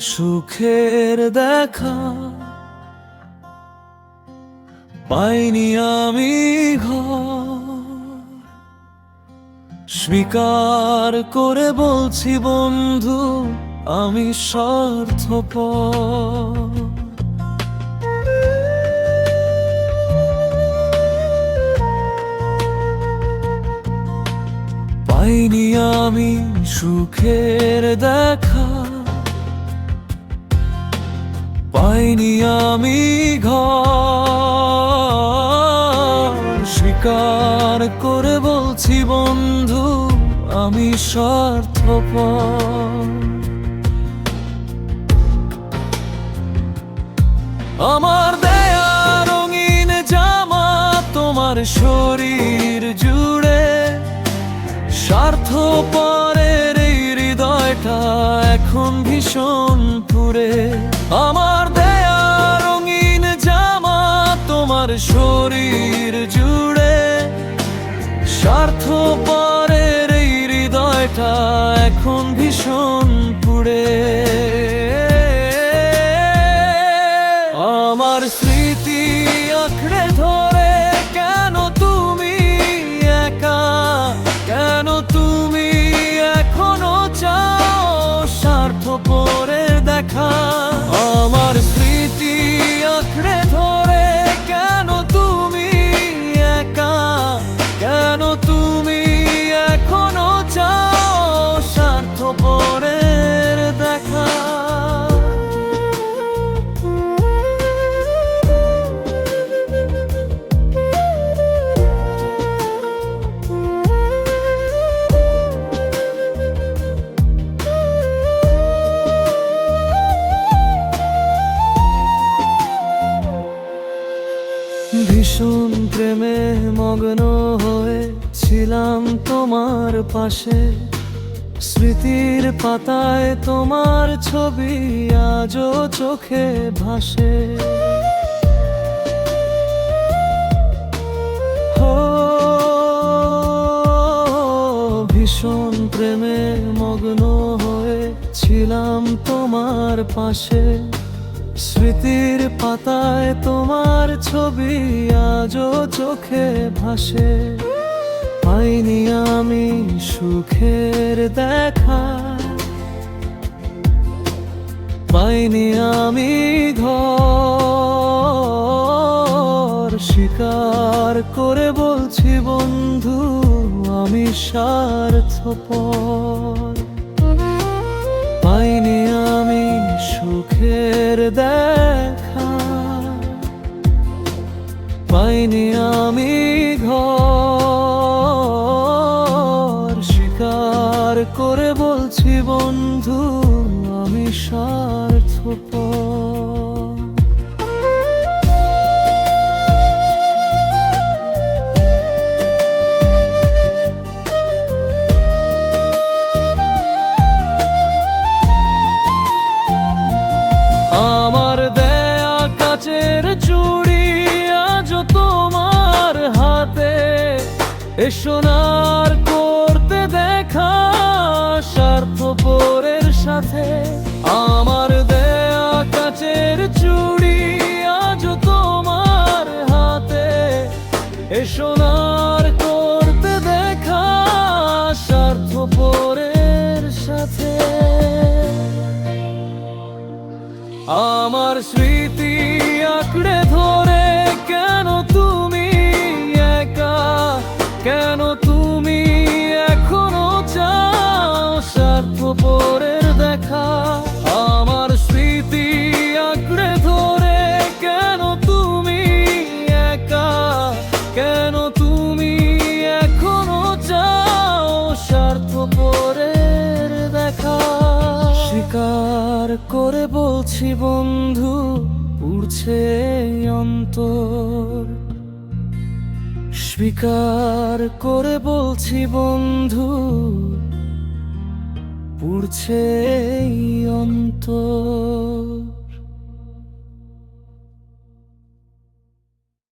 সুখের দেখা পাইনি আমি ঘর, স্বীকার করে বলছি বন্ধু আমি স্বার্থপর। পাইনি আমি সুখের দেখা, পাইনি আমি ঘর, স্বীকার করে বলছি বন্ধু আমি স্বার্থপর। আমার দেয়া রঙিন জামা তোমার শরীর জুড়ে, স্বার্থপরের এই হৃদয়টা এখন ভীষণ পুড়ে। আমার দেয়া রঙিন জামা তোমার শরীর জুড়ে, স্বার্থপরের এই হৃদয়টা এখন ভীষণ পুড়ে। আমার স্মৃতি আঁকড়ে ধরে কেন তুমি একা, কেন তুমি এখনো চাও স্বার্থপরের দেখা। আমার স্মৃতি আঁকড়ে ধরে কেন তুমি একা, কেন তুমি এখনো চাও স্বার্থপরের দেখা। ভীষণ প্রেমে মগ্ন হয়েছিলাম তোমার পাশে, স্মৃতির পাতায় তোমার ছবি আজও চোখে ভাসে। ভীষণ প্রেমে মগ্ন হয়েছিলাম তোমার পাশে, স্মৃতির পাতায় তোমার ছবি আজও চোখে ভাসে। পাইনি আমি সুখের দেখা, পাইনি আমি ঘর, স্বীকার করে বলছি বন্ধু আমি স্বার্থপর। পাইনি আমি সুখের দেখা, পাইনি আমি ঘর, স্বীকার করে বলছি বন্ধু আমি স্বার্থপর। আমার দেয়া কাচের চুড়ি আজও তোমার হাতে, সোনার করতে দেখা স্বার্থপরের সাথে। আমার দেয়া কাচের চুড়ি আজও তোমার হাতে, সোনার করতে দেখা স্বার্থপরের সাথে। আমার স্মৃতি আঁকড়ে ধরে কেন তুমি একা, কেন তুমি এখনো চাও স্বার্থপরের দেখা। আমার স্মৃতি আঁকড়ে ধরে কেন তুমি একা, কেন তুমি এখনো চাও স্বার্থপরের দেখা। স্বীকার করে বলছি বন্ধু উড়ছে অন্তর, স্বীকার করে বলছি বন্ধু পুড়ছে অন্তর।